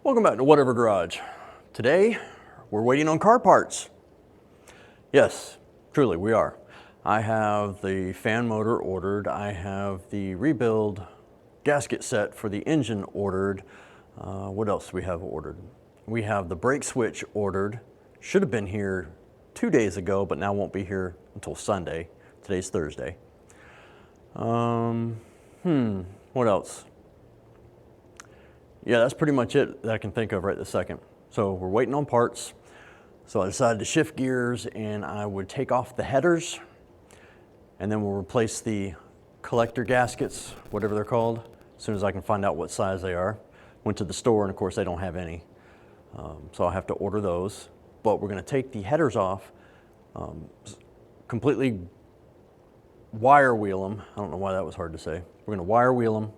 Welcome back to Whatever Garage. Today, we're waiting on car parts. Yes, truly, we are. I have the fan motor ordered. I have the rebuild gasket set for the engine ordered. What else do we have ordered? We have the brake switch ordered. Should have been here 2 days ago, but now won't be here until Sunday. Today's Thursday. What else? Yeah, that's pretty much it that I can think of right this second. So we're waiting on parts. So I decided to shift gears and I would take off the headers and then we'll replace the collector gaskets, whatever they're called, as soon as I can find out what size they are. Went to the store and of course they don't have any. So I'll have to order those. But we're gonna take the headers off, completely wire wheel them. I don't know why that was hard to say. We're gonna wire wheel them,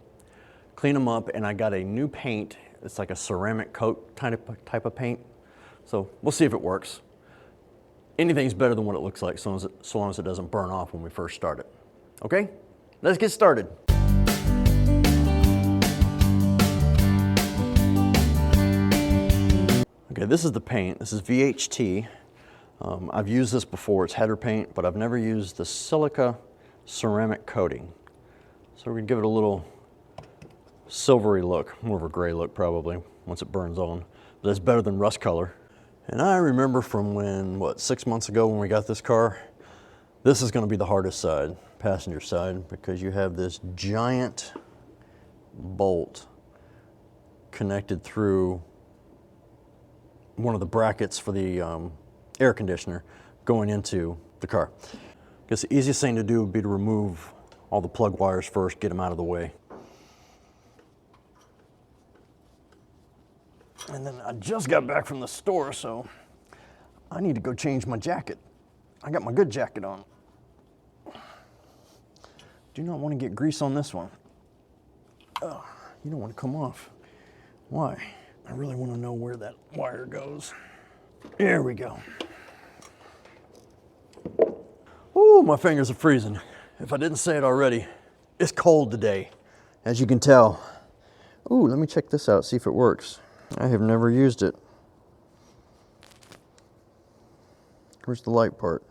clean them up, and I got a new paint. It's like a ceramic coat type of paint. So we'll see if it works. Anything's better than what it looks like, so long as it doesn't burn off when we first start it. Okay, let's get started. Okay, this is the paint. This is VHT. I've used this before. It's header paint, but I've never used the silica ceramic coating. So we're gonna give it a little silvery look, more of a gray look probably once it burns on, but that's better than rust color. And I remember from when, 6 months ago when we got this car, this is going to be the hardest side, passenger side, because you have this giant bolt connected through one of the brackets for the air conditioner going into the car. I guess the easiest thing to do would be to remove all the plug wires first, get them out of the way. And then I just got back from the store, so I need to go change my jacket. I got my good jacket on. Do not want to get grease on this one. Oh, you don't want to come off. Why? I really want to know where that wire goes. There we go. Ooh, my fingers are freezing. If I didn't say it already, it's cold today, as you can tell. Ooh, let me check this out, see if it works. I have never used it. Where's the light part?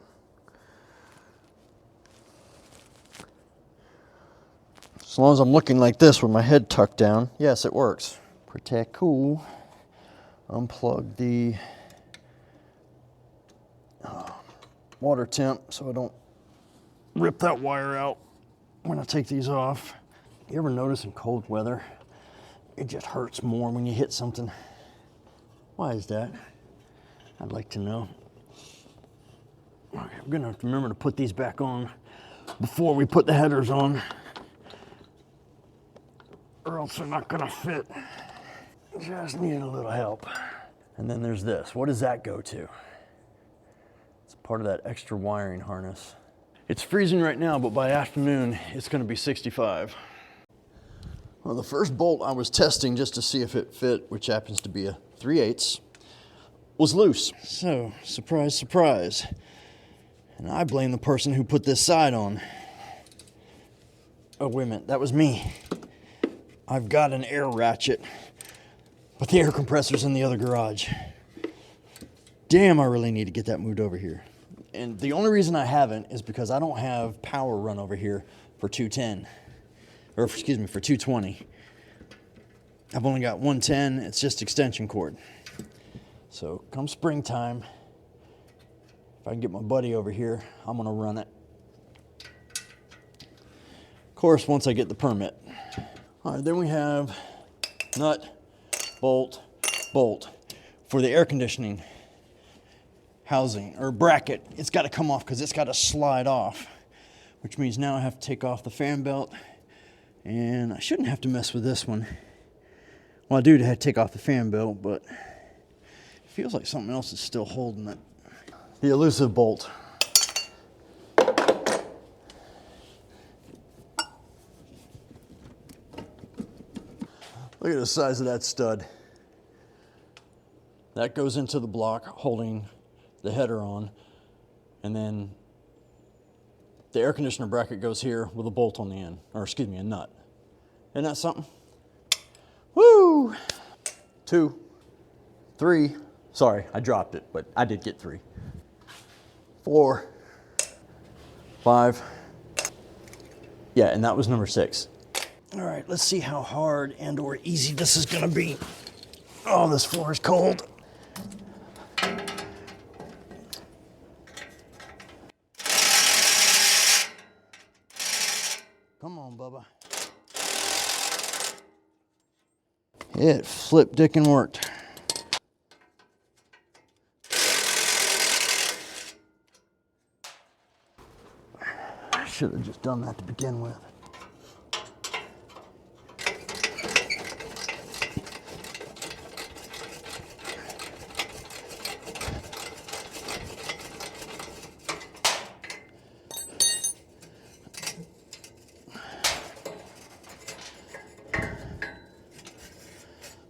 As long as I'm looking like this with my head tucked down, yes, it works. Pretty cool. Unplug the water temp so I don't rip that wire out when I take these off. You ever notice in cold weather, it just hurts more when you hit something? Why is that? I'd like to know. Okay, I'm gonna have to remember to put these back on before we put the headers on, or else they're not gonna fit. Just need a little help. And then there's this. What does that go to? It's part of that extra wiring harness. It's freezing right now, but by afternoon, it's gonna be 65. Well, the first bolt I was testing just to see if it fit, which happens to be a 3/8, was loose. So, surprise, surprise. And I blame the person who put this side on. Oh, wait a minute, that was me. I've got an air ratchet, but the air compressor's in the other garage. Damn, I really need to get that moved over here. And the only reason I haven't is because I don't have power run over here for 210. Or excuse me, for 220. I've only got 110, it's just extension cord. So come springtime, if I can get my buddy over here, I'm gonna run it. Of course, once I get the permit. All right, then we have nut, bolt, bolt for the air conditioning housing or bracket. It's gotta come off because it's gotta slide off, which means now I have to take off the fan belt. And I shouldn't have to mess with this one. Well, I do have to take off the fan belt, but it feels like something else is still holding it. The elusive bolt. Look at the size of that stud. That goes into the block holding the header on, and then the air conditioner bracket goes here with a bolt on the end, or excuse me, a nut. Isn't that something? Woo! 2. 3. Sorry, I dropped it, but I did get 3. 4, 5. Yeah, and that was number 6. All right, let's see how hard and or easy this is gonna be. Oh, this floor is cold. Come on, Bubba. It flipped, dick, and worked. I should have just done that to begin with.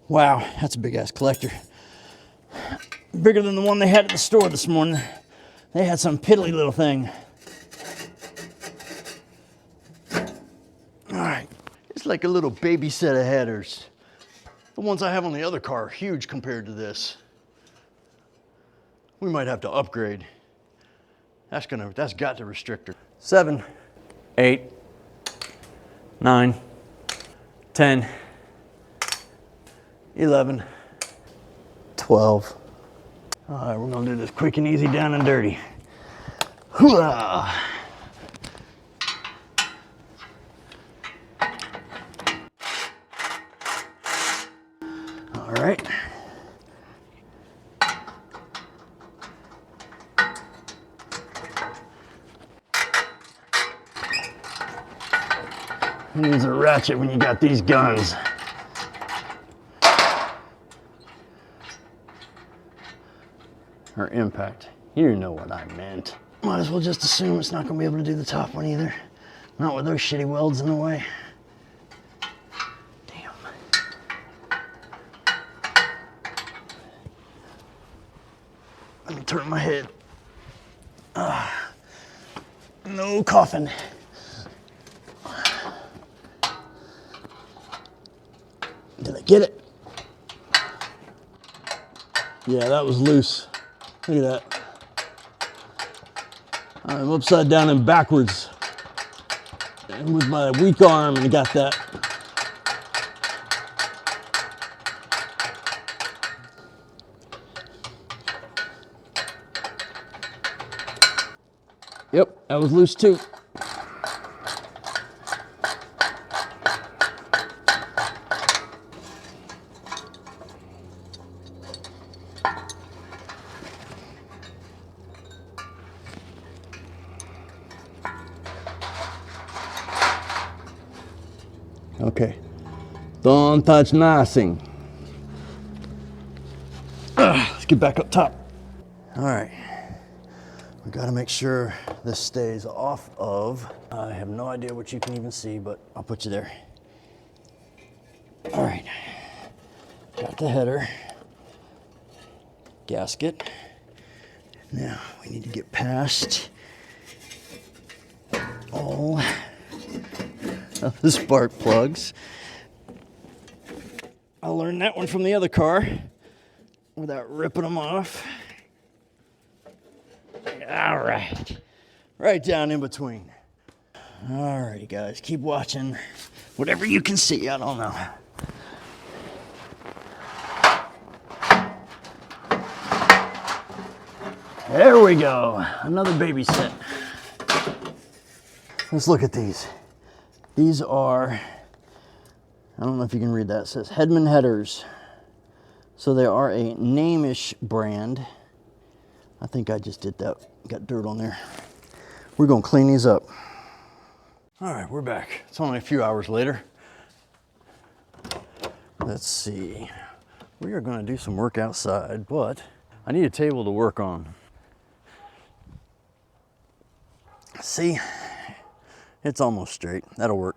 Wow, that's a big ass collector. Bigger than the one they had at the store this morning. They had some piddly little thing. All right, it's like a little baby set of headers. The ones I have on the other car are huge compared to this. We might have to upgrade. That's got to restrict her. 7, 8, 9, 10, 11, 12. All right, we're gonna do this quick and easy, down and dirty. Hooah! All right. Who needs a ratchet when you got these guns? Or impact. You know what I meant. Might as well just assume it's not gonna be able to do the top one either. Not with those shitty welds in the way. Damn. Let me turn my head. No coughing. Did I get it? Yeah, that was loose. Look at that. I'm upside down and backwards. And with my weak arm, and got that. Yep, that was loose too. Okay, don't touch nothing. Let's get back up top. All right, we gotta make sure this stays off of. I have no idea what you can even see, but I'll put you there. All right, got the header, gasket. Now we need to get past all of the spark plugs. I learned that one from the other car without ripping them off. All right, right down in between. All righty, guys, keep watching. Whatever you can see, I don't know. There we go, another baby set. Let's look at these. These are, I don't know if you can read that, it says Hedman headers. So they are a name-ish brand. I think I just did that, got dirt on there. We're gonna clean these up. All right, we're back. It's only a few hours later. Let's see. We are gonna do some work outside, but I need a table to work on. See, it's almost straight. That'll work.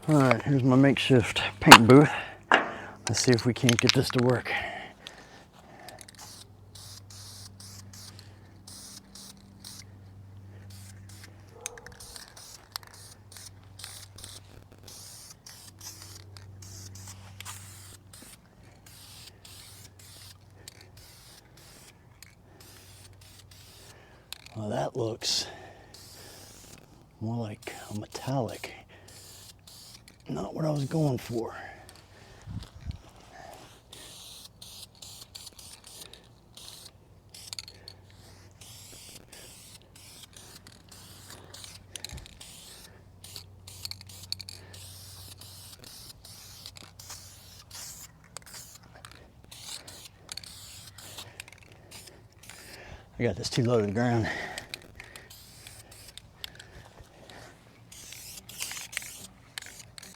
All right, here's my makeshift paint booth. Let's see if we can't get this to work. Well, that looks more like a metallic. Not what I was going for. I got this too low to the ground.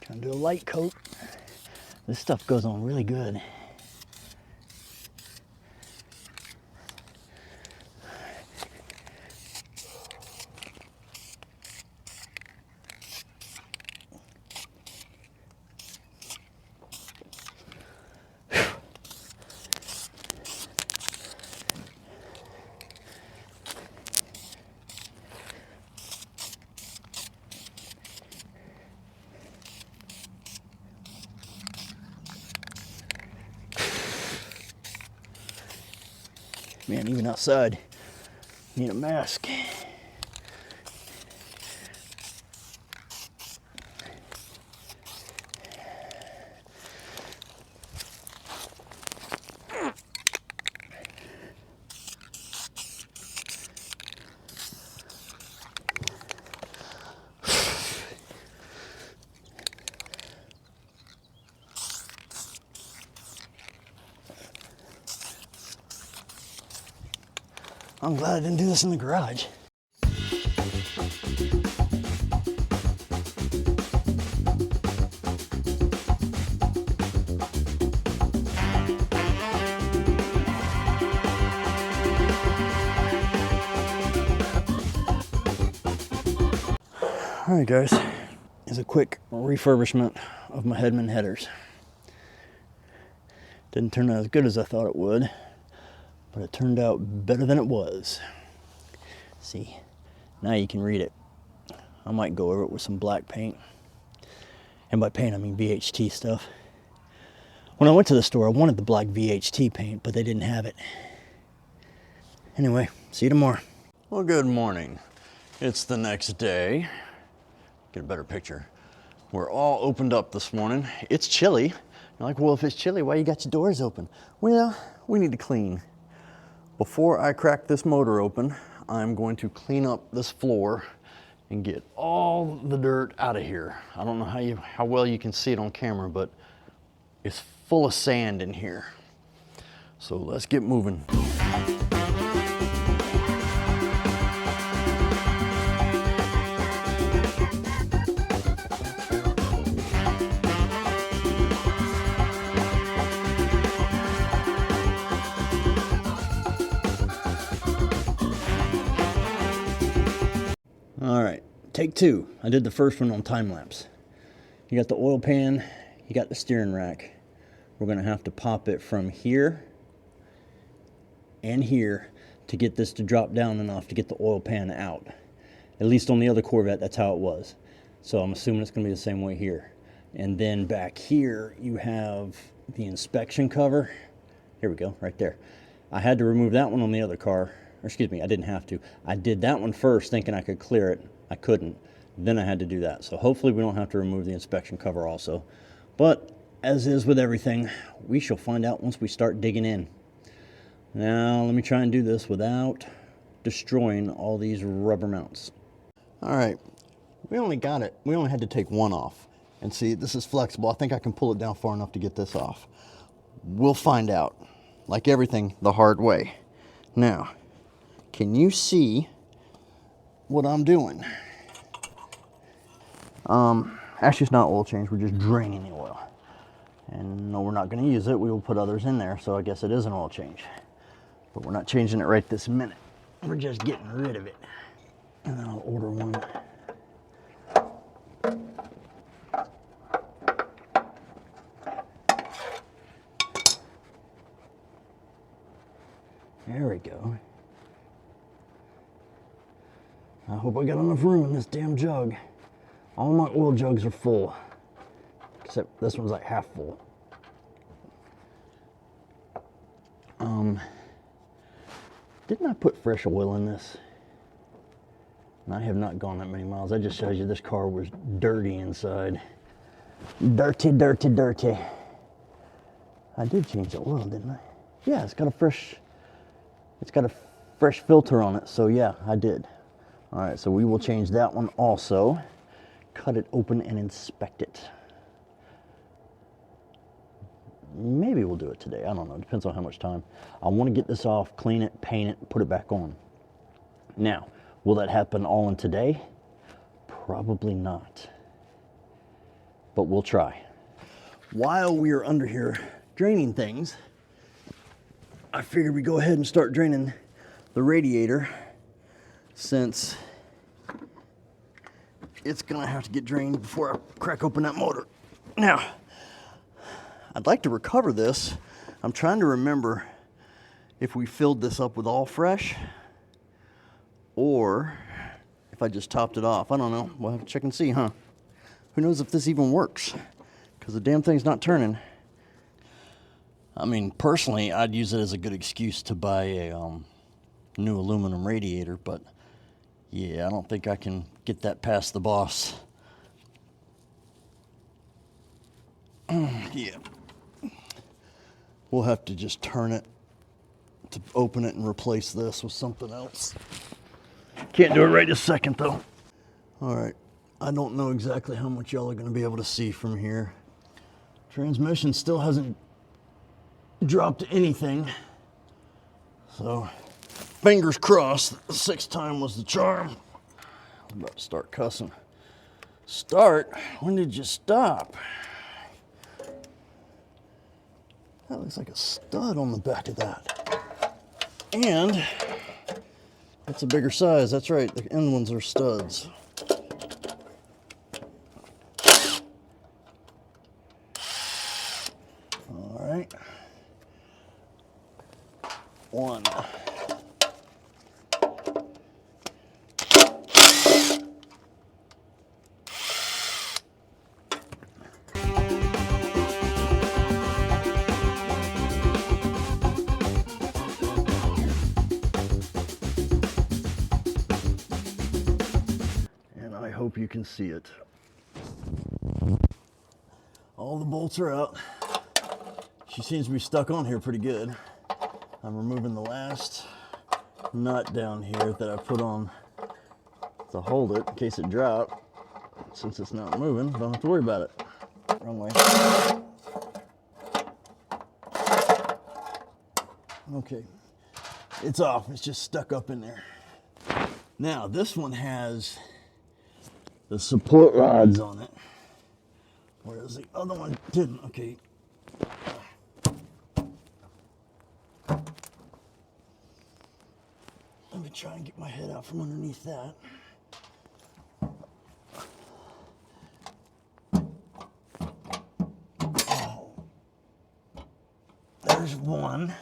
Trying to do a light coat. This stuff goes on really good. Man, even outside, you need a mask. I'm glad I didn't do this in the garage. All right, guys, here's a quick refurbishment of my Hedman headers. Didn't turn out as good as I thought it would, but it turned out better than it was. See, now you can read it. I might go over it with some black paint. And by paint, I mean VHT stuff. When I went to the store, I wanted the black VHT paint, but they didn't have it. Anyway, see you tomorrow. Well, good morning. It's the next day. Get a better picture. We're all opened up this morning. It's chilly. You're like, well, if it's chilly, why you got your doors open? Well, we need to clean. Before I crack this motor open, I'm going to clean up this floor and get all the dirt out of here. I don't know how well you can see it on camera, but it's full of sand in here. So let's get moving. All right, take two. I did the first one on time lapse. You got the oil pan, you got the steering rack. We're gonna have to pop it from here and here to get this to drop down enough to get the oil pan out. At least on the other Corvette, that's how it was. So I'm assuming it's gonna be the same way here. And then back here, you have the inspection cover. Here we go, right there. I had to remove that one on the other car. Or excuse me, I didn't have to. I did that one first thinking I could clear it. I couldn't. Then I had to do that. So hopefully we don't have to remove the inspection cover also. But as is with everything, we shall find out once we start digging in. Now let me try and do this without destroying all these rubber mounts. All right, we only had to take one off. And see, this is flexible. I think I can pull it down far enough to get this off. We'll find out, like everything, the hard way. Now, can you see what I'm doing? Actually, it's not oil change. We're just draining the oil. And no, we're not going to use it. We will put others in there, so I guess it is an oil change. But we're not changing it right this minute. We're just getting rid of it. And then I'll order one. There we go. I hope I got enough room in this damn jug. All my oil jugs are full, except this one's like half full. Didn't I put fresh oil in this? And I have not gone that many miles. That just shows you this car was dirty inside. Dirty, dirty, dirty. I did change the oil, didn't I? Yeah, it's got a fresh filter on it, so yeah, I did. All right, so we will change that one also. Cut it open and inspect it. Maybe we'll do it today. I don't know. Depends on how much time. I want to get this off, clean it, paint it, put it back on. Now, will that happen all in today? Probably not. But we'll try. While we are under here draining things, I figured we'd go ahead and start draining the radiator, since it's gonna have to get drained before I crack open that motor. Now, I'd like to recover this. I'm trying to remember if we filled this up with all fresh or if I just topped it off. I don't know. We'll have to check and see, huh? Who knows if this even works, because the damn thing's not turning. I mean, personally, I'd use it as a good excuse to buy a new aluminum radiator, but yeah, I don't think I can get that past the boss. Yeah. We'll have to just turn it to open it and replace this with something else. Can't do it right this second, though. All right. I don't know exactly how much y'all are going to be able to see from here. Transmission still hasn't dropped anything. So, fingers crossed, the sixth time was the charm. I'm about to start cussing. Start? When did you stop? That looks like a stud on the back of that. And it's a bigger size. That's right, the end ones are studs. All right. One. I hope you can see it. All the bolts are out. She seems to be stuck on here pretty good. I'm removing the last nut down here that I put on to hold it in case it dropped. Since it's not moving, don't have to worry about it. Wrong way. Okay, it's off. It's just stuck up in there. Now, this one has the support rods on it, whereas the other one didn't. Okay. Let me try and get my head out from underneath that. Oh. There's one.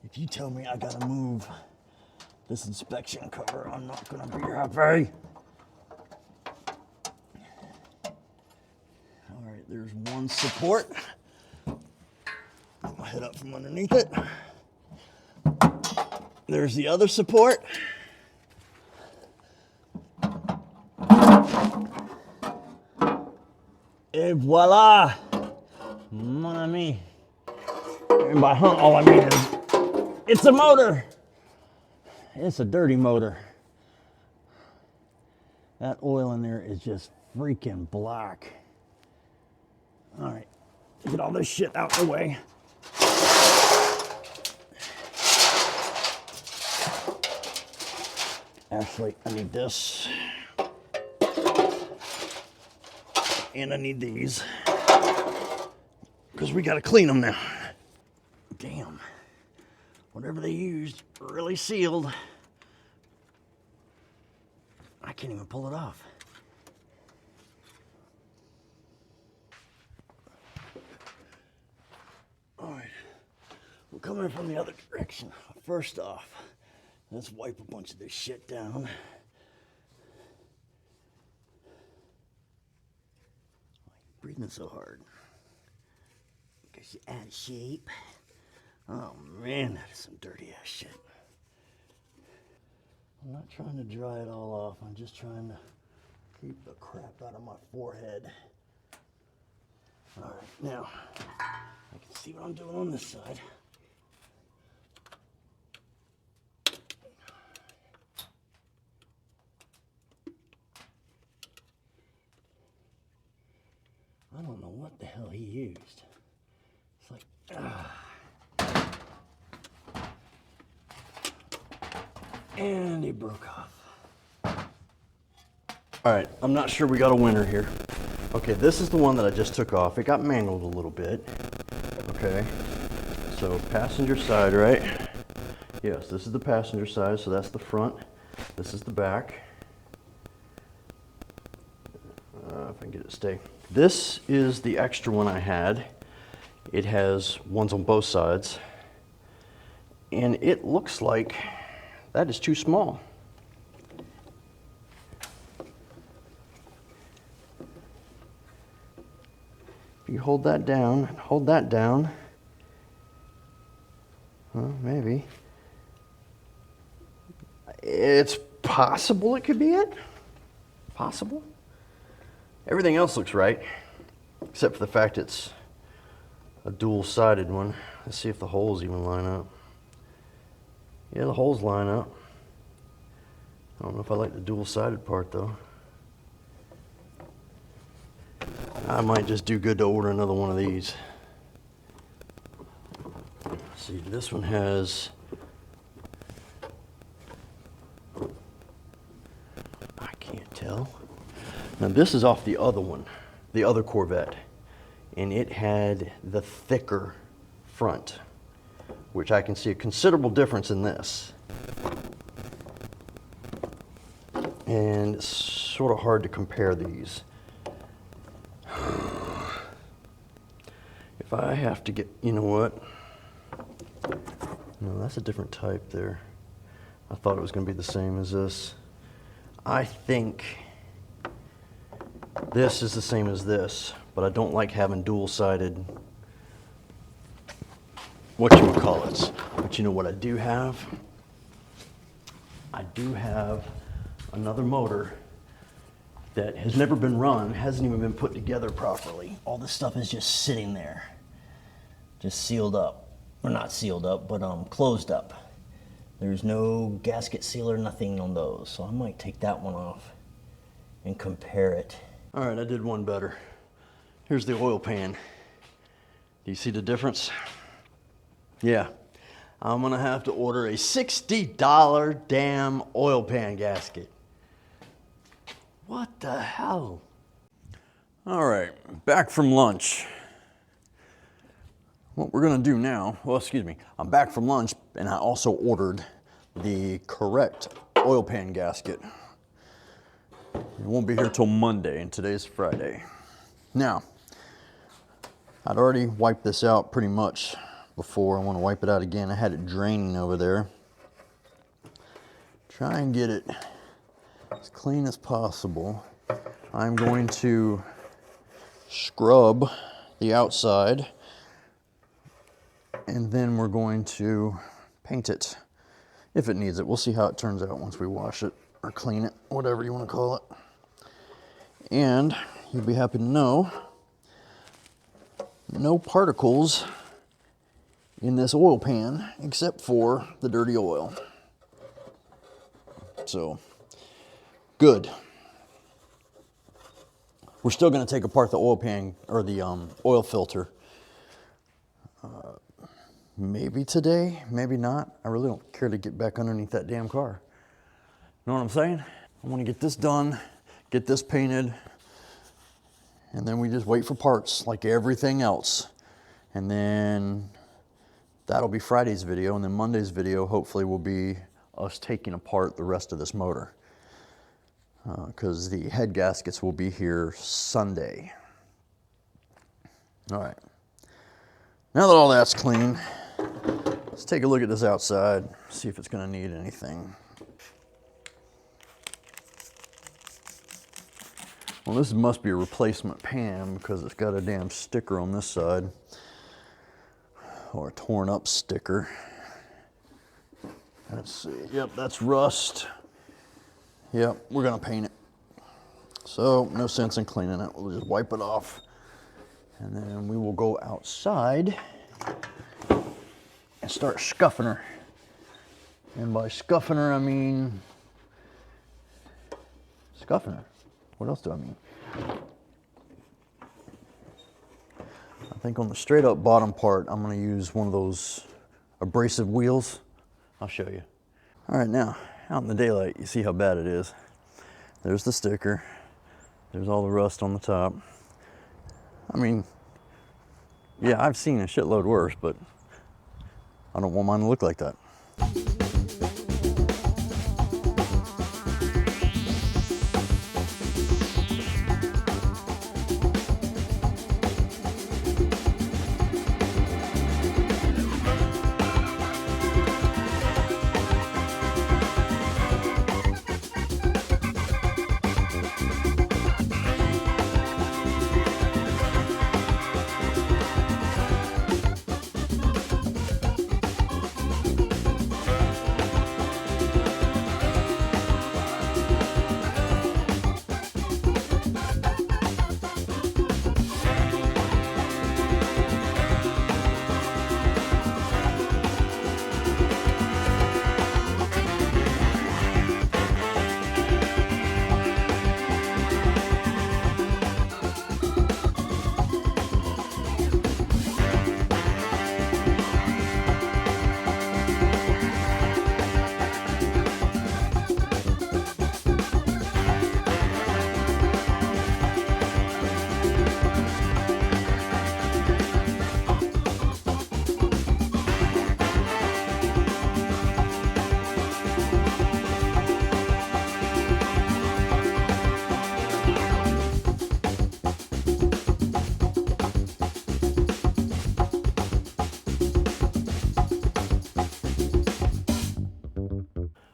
If you tell me I gotta move this inspection cover, I'm not gonna be happy. All right, there's one support. Put my head up from underneath it. There's the other support. Et voila! Mon ami. And by hunt, all I mean is it's a motor. It's a dirty motor. That oil in there is just freaking black. All right, get all this shit out of the way. Actually, I need this. And I need these. Because we gotta clean them now. Damn. Whatever they used really sealed. I can't even pull it off. All right, We're coming from the other direction. First off, let's wipe a bunch of this shit down. Why are you breathing so hard? Because you're out of shape. Oh man, that is some dirty ass shit. I'm not trying to dry it all off. I'm just trying to keep the crap out of my forehead. All right, now I can see what I'm doing on this side. I don't know what the hell he used. It's like, and he broke off. All right, I'm not sure we got a winner here. Okay, this is the one that I just took off. It got mangled a little bit. Okay, so passenger side, right? Yes, this is the passenger side, so that's the front. This is the back. If I can get it to stay. This is the extra one I had. It has ones on both sides. And it looks like that is too small. If you hold that down, well, maybe. It's possible it could be it. Possible. Everything else looks right, except for the fact it's a dual-sided one. Let's see if the holes even line up. Yeah, the holes line up. I don't know if I like the dual-sided part though. I might just do good to order another one of these. Let's see, this one has, I can't tell. Now this is off the other one, the other Corvette, and it had the thicker front, which I can see a considerable difference in this. And it's sort of hard to compare these. If I have to get, you know what? No, that's a different type there. I thought it was going to be the same as this. I think this is the same as this, but I don't like having dual-sided whatchamacallits. But you know what I do have? I do have another motor that has never been run, hasn't even been put together properly. All this stuff is just sitting there, just sealed up. Or not sealed up, but closed up. There's no gasket sealer, nothing on those. So I might take that one off and compare it. All right, I did one better. Here's the oil pan. Do you see the difference? Yeah, I'm gonna have to order a $60 damn oil pan gasket. What the hell? All right, back from lunch. What we're gonna do now, well, excuse me, I'm back from lunch and I also ordered the correct oil pan gasket. It won't be here till Monday and today's Friday. Now, I'd already wiped this out pretty much before. I wanna wipe it out again. I had it draining over there. Try and get it as clean as possible. I'm going to scrub the outside, and then we're going to paint it if it needs it. We'll see how it turns out once we wash it or clean it, whatever you want to call it. And you'll be happy to know, no particles in this oil pan except for the dirty oil. So, good. We're still going to take apart the oil pan, or the oil filter. Maybe today, maybe not. I really don't care to get back underneath that damn car. Know what I'm saying? I want to get this done, get this painted, and then we just wait for parts like everything else. And then that'll be Friday's video, and then Monday's video hopefully will be us taking apart the rest of this motor. Because the head gaskets will be here Sunday. All right. Now that all that's clean, Let's take a look at this outside, see if it's gonna need anything. Well, this must be a replacement pan because it's got a damn sticker on this side, or a torn up sticker. Let's see, yep, that's rust. Yep, we're gonna paint it. So, no sense in cleaning it. We'll just wipe it off. And then we will go outside and start scuffing her. And by scuffing her, I mean scuffing her. What else do I mean? I think on the straight up bottom part, I'm gonna use one of those abrasive wheels. I'll show you. All right, now, out in the daylight, you see how bad it is. There's the sticker. There's all the rust on the top. I mean, yeah, I've seen a shitload worse, but I don't want mine to look like that.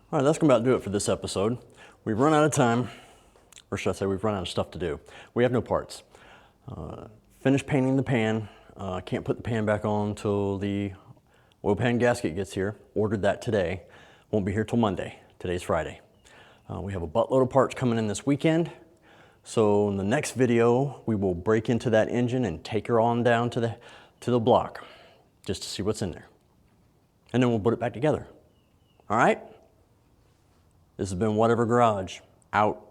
All right, that's gonna about do it for this episode. We've run out of time, or should I say we've run out of stuff to do. We have no parts. Finished painting the pan. Can't put the pan back on until the oil pan gasket gets here. Ordered that today. Won't be here till Monday. Today's Friday. We have a buttload of parts coming in this weekend. So in the next video, we will break into that engine and take her on down to the block just to see what's in there. And then we'll put it back together. All right? This has been Whatever Garage, out.